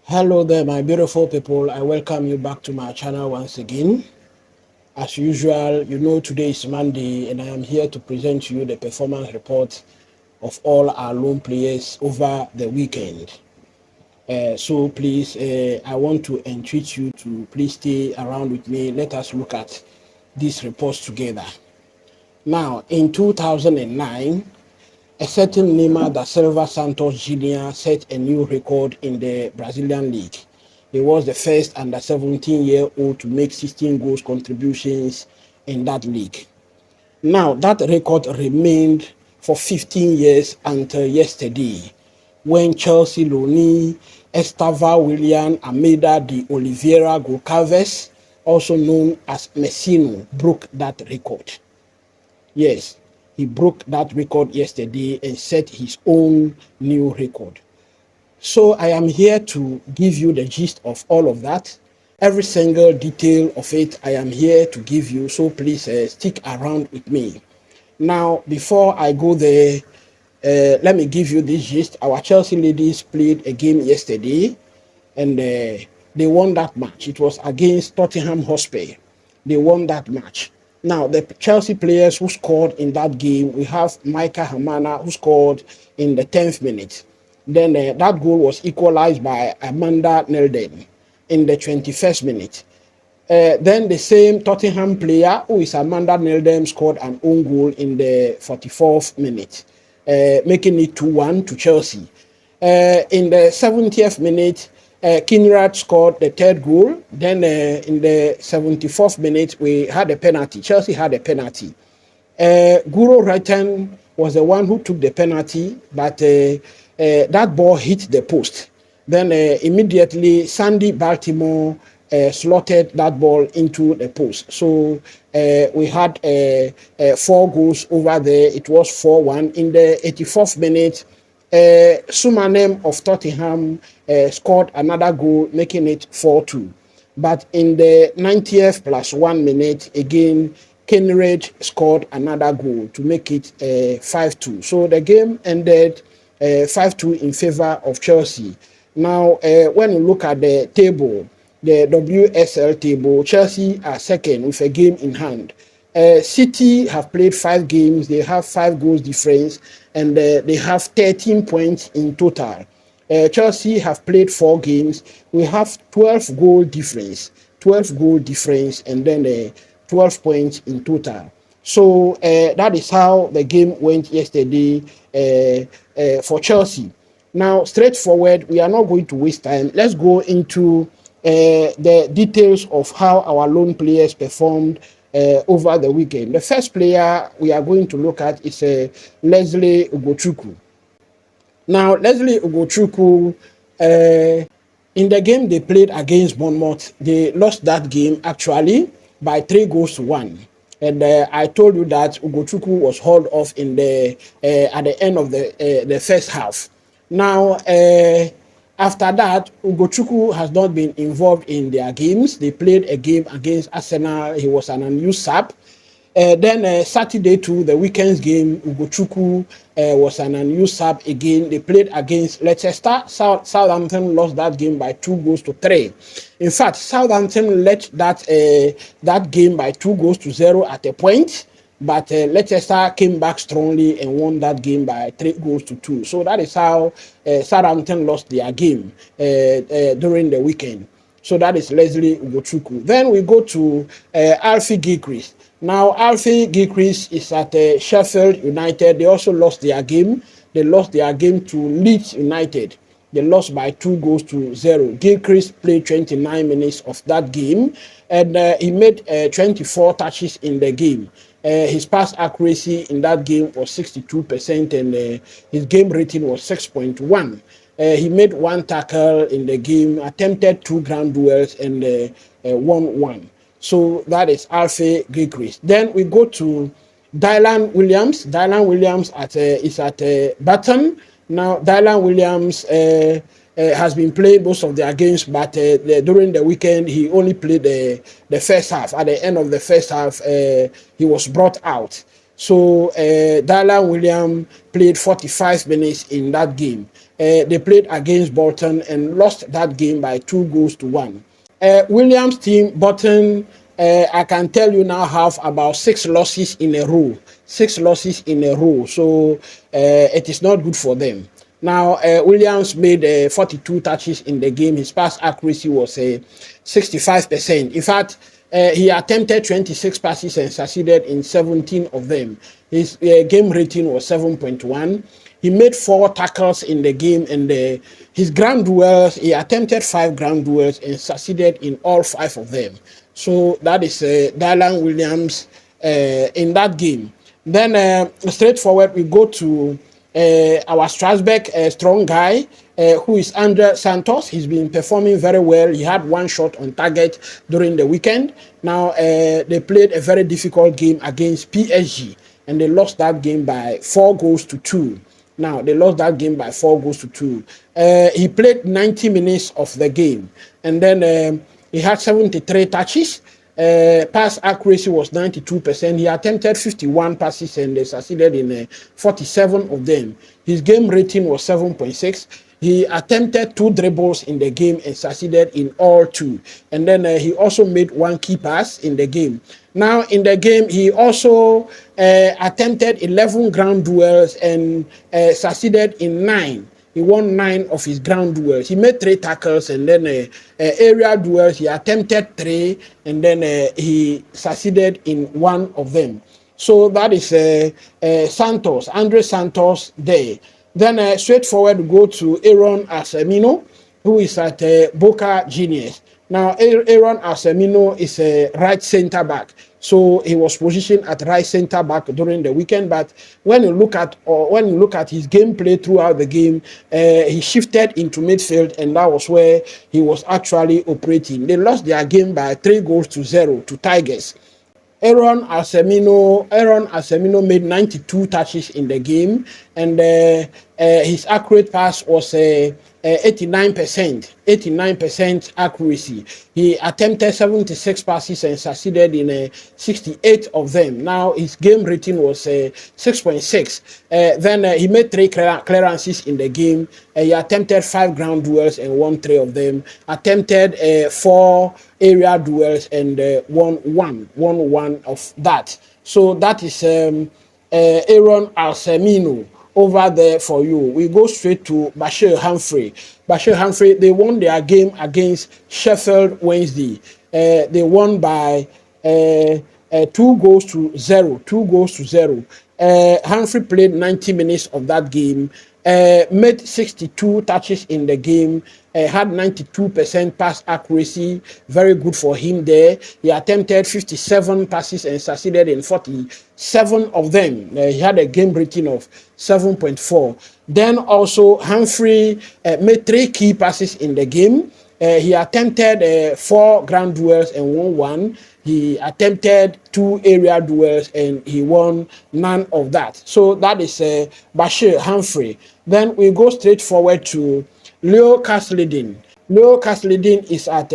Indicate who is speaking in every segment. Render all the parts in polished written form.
Speaker 1: Hello there, my beautiful people. I welcome you back to my channel once again. As usual, you know today is Monday and I am here to present to you the performance report of all our loan players over the weekend. So please, I want to entreat you to please stay around with me. Let us look at these reports together. Now, in 2009, a certain Neymar da Silva Santos Jr. set a new record in the Brazilian league. He was the first under 17-year-old to make 16 goals contributions in that league. Now, that record remained for 15 years until yesterday, when Chelsea loanee Estevao Willian Almeida de Oliveira Goalkeeper, also known as Messino, broke that record. Yes, he broke that record yesterday and set his own new record. So I am here to give you the gist of all of that. Every single detail of it, I am here to give you. So please stick around with me. Now, before I go there, let me give you this gist. Our Chelsea ladies played a game yesterday and they won that match. It was against Tottenham Hotspur. They won that match. Now, the Chelsea players who scored in that game, we have Micah Hamana, who scored in the 10th minute. Then that goal was equalized by Amanda Nelden in the 21st minute. Then the same Tottenham player, who is Amanda Nelden, scored an own goal in the 44th minute, making it 2-1 to Chelsea. In the 70th minute, Kinrad scored the third goal. Then in the 74th minute, we had a penalty. Chelsea had a penalty. Guro Reiten was the one who took the penalty, but that ball hit the post. Then immediately, Sandy Baltimore slotted that ball into the post. So we had 4 goals over there. It was 4-1. In the 84th minute, Sumanem of Tottenham scored another goal, making it 4-2. But in the 90th plus 1 minute, again, Kenred scored another goal to make it 5-2. So the game ended 5-2 in favor of Chelsea. Now, when you look at the table, the WSL table, Chelsea are second with a game in hand. City have played 5 games. They have 5 goals difference, and they have 13 points in total. Chelsea have played 4 games. We have 12 goal difference, and then 12 points in total. So that is how the game went yesterday for Chelsea. Now, straightforward, we are not going to waste time. Let's go into the details of how our loan players performed over the weekend. The first player we are going to look at is Leslie Ugochukwu. Now, Leslie Ugochukwu, in the game they played against Bournemouth, they lost that game actually by 3-1. And I told you that Ugochukwu was hauled off in the at the end of the first half. Now, after that, Ugochukwu has not been involved in their games. They played a game against Arsenal. He was an unused sub. Then Saturday too, the weekend's game, Ugochukwu was an unused sub again. They played against Leicester. Southampton lost that game by 2-3. In fact, Southampton led that game by 2-0 at a point. But Leicester came back strongly and won that game by 3-2. So that is how Southampton lost their game during the weekend. So that is Leslie Ugochukwu. Then we go to Alfie Gilchrist. Now, Alfie Gilchrist is at Sheffield United. They also lost their game. They lost their game to Leeds United. They lost by 2-0. Gilchrist played 29 minutes of that game, and he made 24 touches in the game. His pass accuracy in that game was 62%, and his game rating was 6.1. He made 1 tackle in the game, attempted 2 ground duels, and won 1. So that is Alfie Gilchrist. Then we go to Dylan Williams. Dylan Williams is at Burton. Now, Dylan Williams has been playing most of their games, but during the weekend, he only played the first half. At the end of the first half, he was brought out. So Dylan Williams played 45 minutes in that game. they played against Bolton and lost that game by 2-1. Williams' team, Bolton, I can tell you now have about 6 losses in a row. 6 losses in a row. So it is not good for them. Now, Williams made 42 touches in the game. His pass accuracy was 65%. In fact, he attempted 26 passes and succeeded in 17 of them. His game rating was 7.1. He made 4 tackles in the game, and his ground duels, he attempted 5 ground duels and succeeded in all 5 of them. So that is Dylan Williams in that game. Then straightforward, we go to our Strasbourg strong guy, who is Andre Santos. He's been performing very well. He had 1 shot on target during the weekend. Now, they played a very difficult game against PSG, and they lost that game by 4-2. Now, they lost that game by 4-2. He played 90 minutes of the game, and then he had 73 touches. Pass accuracy was 92%. He attempted 51 passes and they succeeded in 47 of them. His game rating was 7.6. He attempted 2 dribbles in the game and succeeded in all 2. And then he also made 1 key pass in the game. Now, in the game, he also attempted 11 ground duels and succeeded in 9. He won 9 of his ground duels. He made 3 tackles, and then area duels, he attempted 3, and then he succeeded in 1 of them. So that is Santos, Andre Santos there. Then straightforward, we go to Aaron Asemino, who is at Boka Juniors. Now, Aaron Asemino is a right center back. So he was positioned at right center back during the weekend. But when you look at his gameplay throughout the game, he shifted into midfield, and that was where he was actually operating. They lost their game by 3-0 to Tigers. Aaron Asemino made 92 touches in the game, and his accurate pass was 89% accuracy. He attempted 76 passes and succeeded in 68 of them. Now his game rating was 6.6. Then he made 3 clearances in the game. He attempted 5 ground duels and won 3 of them. Attempted 4 area duels and won one of that. So that is Aaron Asemino over there for you. We go straight to Bashir Humphrey. Bashir Humphrey, they won their game against Sheffield Wednesday. They won by 2-0. Humphrey played 90 minutes of that game, made 62 touches in the game, had 92% pass accuracy, very good for him there. He attempted 57 passes and succeeded in 47 of them. He had a game rating of 7.4. Then also Humphrey made 3 key passes in the game. He attempted 4 ground duels and won 1. He attempted 2 area duels and he won none of that. So that is Bashir Humphrey. Then we go straight forward to Leo Castledine. Leo Castledine is at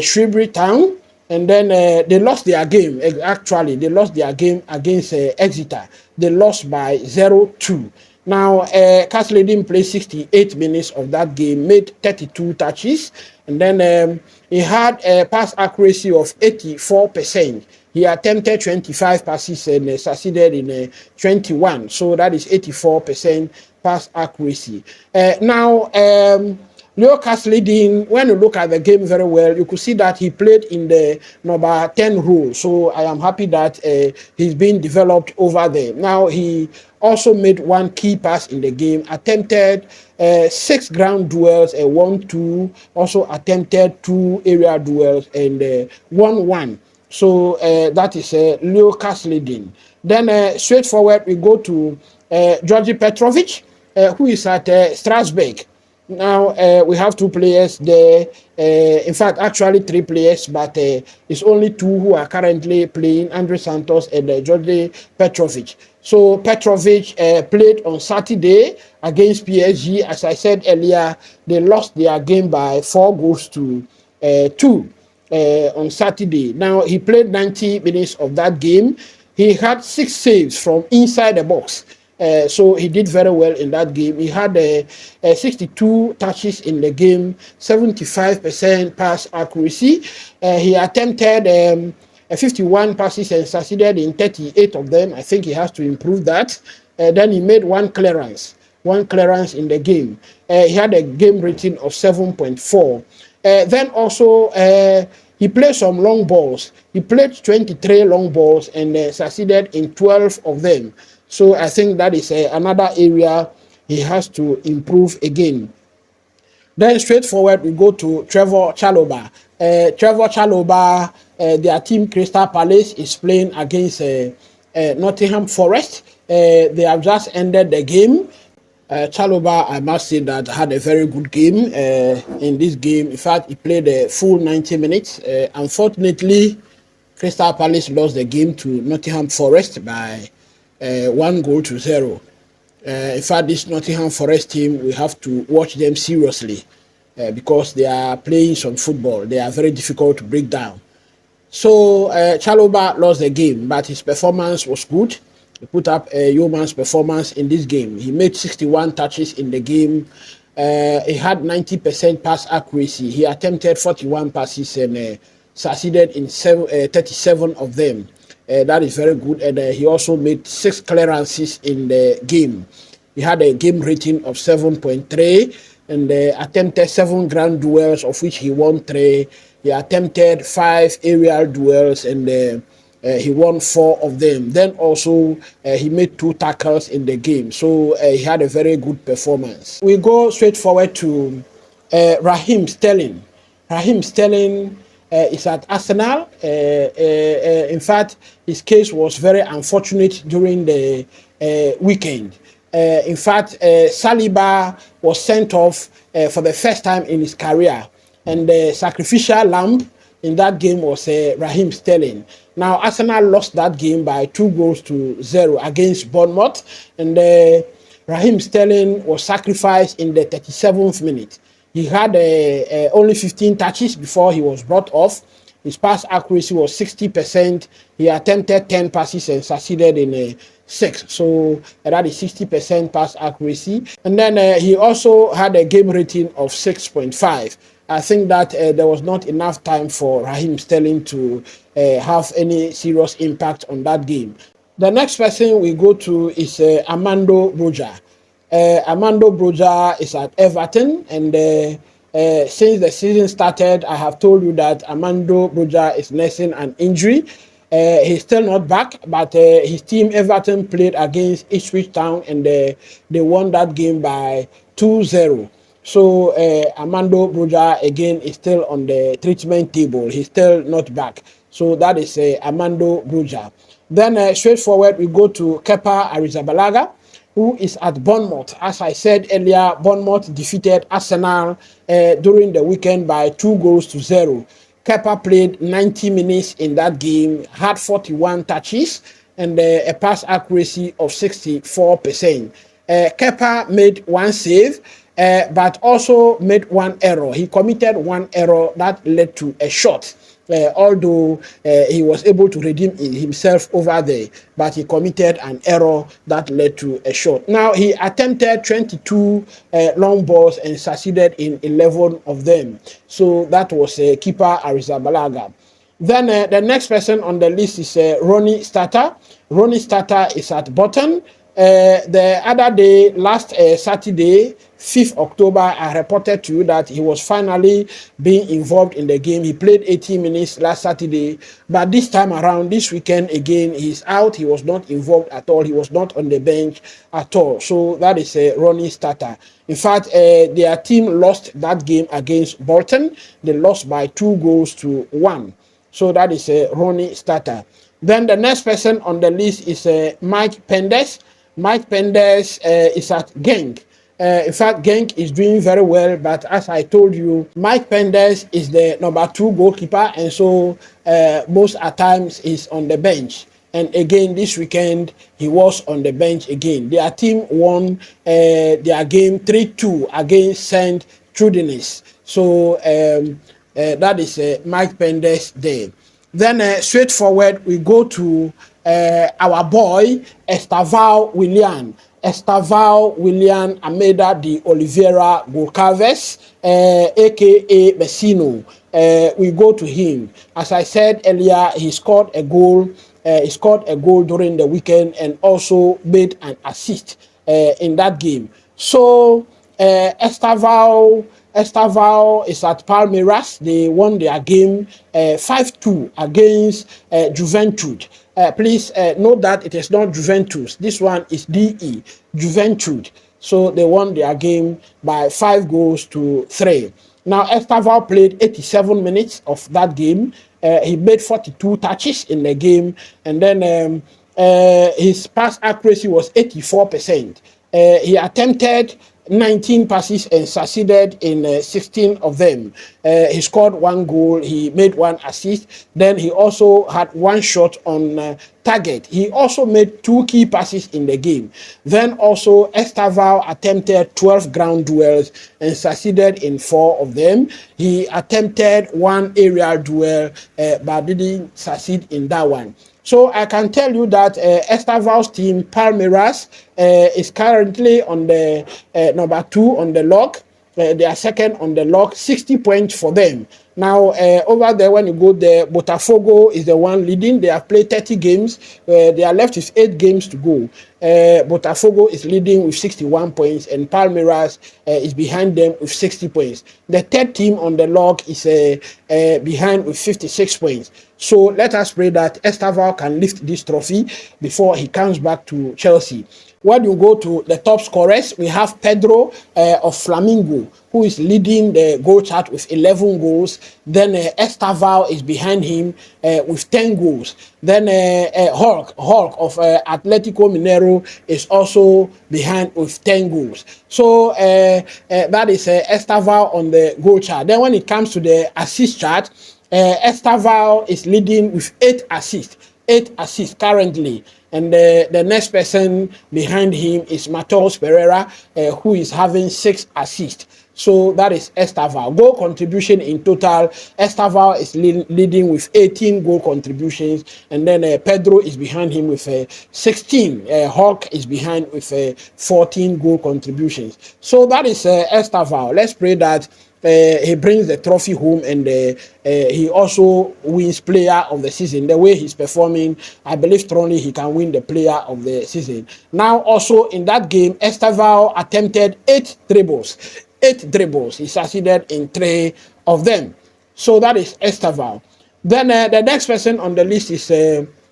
Speaker 1: Shrewsbury Town, and then they lost their game. Actually, they lost their game against Exeter. They lost by 0-2. Now, Castledine played 68 minutes of that game, made 32 touches, and then he had a pass accuracy of 84%. He attempted 25 passes and succeeded in 21. So that is 84% pass accuracy. Now, Leo Castledine, when you look at the game very well, you could see that he played in the number 10 role. So I am happy that he's being developed over there. Now, he also made 1 key pass in the game, attempted 6 ground duels and won 2, also attempted 2 area duels and won 1. So that is Leo Castledine. Then straightforward, we go to Georgi Petrovic, who is at Strasbourg. Now, we have 2 players there. In fact, actually 3 players, but it's only 2 who are currently playing, Andre Santos and Georgi Petrovic. So Petrovic played on Saturday against PSG. As I said earlier, they lost their game by 4-2 on Saturday. Now, he played 90 minutes of that game. He had 6 saves from inside the box. So he did very well in that game. He had 62 touches in the game, 75% pass accuracy. He attempted 51 passes and succeeded in 38 of them. I think he has to improve that. Then he made one clearance in the game. He had a game rating of 7.4. Then also he played some long balls. He played 23 long balls and succeeded in 12 of them. So I think that is another area he has to improve again. Then straightforward, we go to Trevor Chalobah. Trevor Chalobah, their team Crystal Palace is playing against Nottingham Forest. They have just ended the game. Chalobah, I must say that had a very good game in this game. In fact, he played a full 90 minutes. Unfortunately, Crystal Palace lost the game to Nottingham Forest by 1-0. In fact, this Nottingham Forest team, we have to watch them seriously because they are playing some football. They are very difficult to break down. So Chalobah lost the game, but his performance was good. He put up a yeoman's performance in this game. He made 61 touches in the game. He had 90% pass accuracy. He attempted 41 passes and succeeded in 37 of them. That is very good. And he also made 6 clearances in the game. He had a game rating of 7.3 and attempted 7 ground duels, of which he won 3. He attempted 5 aerial duels and he won 4 of them. Then also he made 2 tackles in the game. So he had a very good performance. We go straight forward to Raheem Sterling. Raheem Sterling is at Arsenal. In fact, his case was very unfortunate during the weekend. In fact, Saliba was sent off for the first time in his career. And the sacrificial lamb in that game was Raheem Sterling. Now, Arsenal lost that game by 2-0 against Bournemouth. And Raheem Sterling was sacrificed in the 37th minute. He had only 15 touches before he was brought off. His pass accuracy was 60%. He attempted 10 passes and succeeded in 6. So that is 60% pass accuracy. And then he also had a game rating of 6.5. I think that there was not enough time for Raheem Sterling to have any serious impact on that game. The next person we go to is Armando Broja. Armando Broja is at Everton, and since the season started, I have told you that Armando Broja is nursing an injury. He's still not back, but his team Everton played against Ipswich Town and they won that game by 2-0. So Armando Broja again is still on the treatment table. He's still not back. So that is Armando Broja. Then straightforward, we go to Kepa Arrizabalaga, who is at Bournemouth. As I said earlier, Bournemouth defeated Arsenal during the weekend by 2-0. Kepa played 90 minutes in that game, had 41 touches, and a pass accuracy of 64%. Kepa made 1 save, but also made 1 error. He committed 1 error that led to a shot. Although he was able to redeem himself over there, but he committed an error that led to a shot. Now, he attempted 22 long balls and succeeded in 11 of them. So that was keeper Arrizabalaga. Then the next person on the list is Ronnie Starter. Ronnie Starter is at Bolton. The other day, last Saturday, 5th October, I reported to you that he was finally being involved in the game. He played 80 minutes last Saturday, but this time around, this weekend again, he's out. He was not involved at all. He was not on the bench at all. So that is Ronnie Starter. In fact, their team lost that game against Bolton. They lost by 2-1. So that is Ronnie Starter. Then the next person on the list is Mike Pendes. Mike Pendes is at Genk. In fact, Genk is doing very well, but as I told you, Mike Pendes is the number 2 goalkeeper, and so most at times is on the bench. And again, this weekend, he was on the bench again. Their team won their game 3-2 against St. Trudenis. So that is Mike Pendes there. Then straightforward, we go to our boy Estevao Willian. Estevao Willian Ameda de Oliveira Goalkeeper, aka Messino. We go to him. As I said earlier, he scored a goal. He scored a goal during the weekend and also made an assist in that game. So Estevao is at Palmeiras. They won their game 5-2 against Juventude. Please note that it is not Juventus. This one is DE, Juventude. So they won their game by 5-3. Now, Estevao played 87 minutes of that game. He made 42 touches in the game. And then his pass accuracy was 84%. He attempted 19 passes and succeeded in 16 of them. He scored 1 goal, he made 1 assist, then he also had 1 shot on target. He also made 2 key passes in the game. Then also Estevao attempted 12 ground duels and succeeded in 4 of them. He attempted 1 aerial duel but didn't succeed in that one. So I can tell you that Estevao's team, Palmeiras, is currently on the number 2 on the log. They are second on the log, 60 points for them. Now, over there, when you go there, Botafogo is the one leading. They have played 30 games. They are left with 8 games to go. Botafogo is leading with 61 points, and Palmeiras is behind them with 60 points. The third team on the log is behind with 56 points. So let us pray that Estevao can lift this trophy before he comes back to Chelsea. When you go to the top scorers, we have Pedro of Flamengo, who is leading the goal chart with 11 goals. Then Estevao is behind him with 10 goals. Then Hulk of Atletico Mineiro is also behind with 10 goals. So that is Estevao on the goal chart. Then when it comes to the assist chart, Estevao is leading with 8 assists. 8 assists currently. And the next person behind him is Matheus Pereira, who is having 6 assists. So that is Estevao. Goal contribution in total, Estevao is leading with 18 goal contributions. And then Pedro is behind him with 16. Hawk is behind with 14 goal contributions. So that is Estevao. Let's pray that he brings the trophy home, and he also wins player of the season. The way he's performing, I believe strongly he can win the player of the season. Now also in that game, Estevao attempted 8 dribbles. 8 dribbles. He succeeded in 3 of them. So that is Estevao. Then the next person on the list is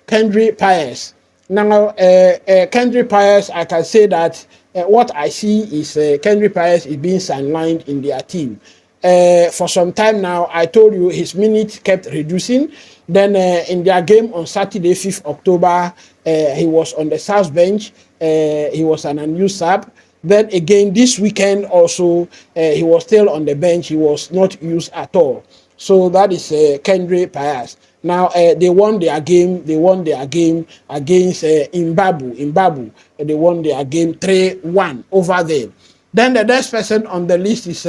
Speaker 1: Kendry Paes. Now, Kendry Paes, I can say that what I see is Kendry Paes is being sidelined in their team. For some time now, I told you his minutes kept reducing. Then in their game on Saturday, 5th October, he was on the South bench. He was an unused sub. Then again, this weekend also, he was still on the bench. He was not used at all. So that is Kendry Paes. Now they won their game. They won their game against Imbabu. They won their game 3-1 over there. Then the next person on the list is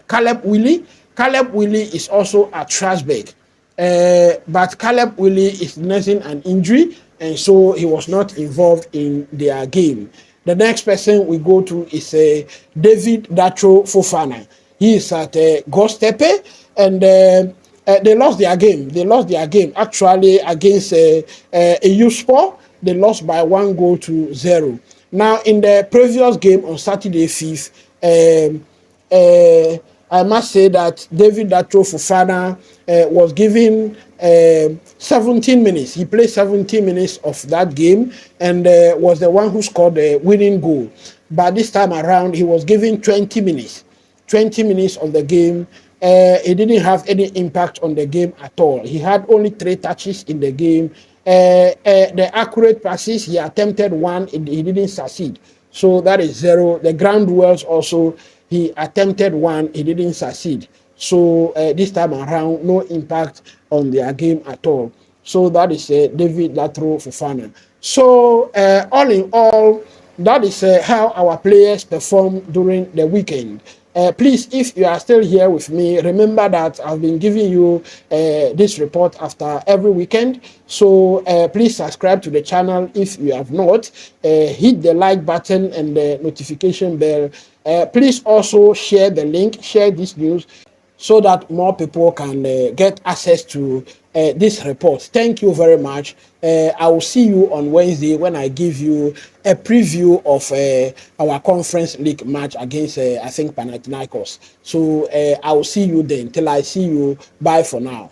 Speaker 1: Caleb Willie. Caleb Willie is also at Strasbourg, but Caleb Willie is nursing an injury, and so he was not involved in their game. The next person we go to is David Datro Fofana. He is at Goalkeeper, and they lost their game. They lost their game actually against EU Sport. They lost by 1-0. Now in the previous game on Saturday 5th, I must say that David Datro Fofana was given 17 minutes. He played 17 minutes of that game and was the one who scored the winning goal. But this time around, he was given 20 minutes. 20 minutes of the game. He didn't have any impact on the game at all. He had only 3 touches in the game. The accurate passes, he attempted 1, he didn't succeed. So that is 0. The ground duels also, he attempted 1, he didn't succeed. So this time around, no impact on their game at all. So that is David Datro Fofana. So all in all, that is how our players performed during the weekend. Please, if you are still here with me, remember that I've been giving you this report after every weekend. So please subscribe to the channel if you have not. Hit the like button and the notification bell. Please also share the link, share this news, so that more people can get access to this report. Thank you very much. I will see you on Wednesday when I give you a preview of our Conference League match against, I think, Panathinaikos. So I will see you then. Till I see you, bye for now.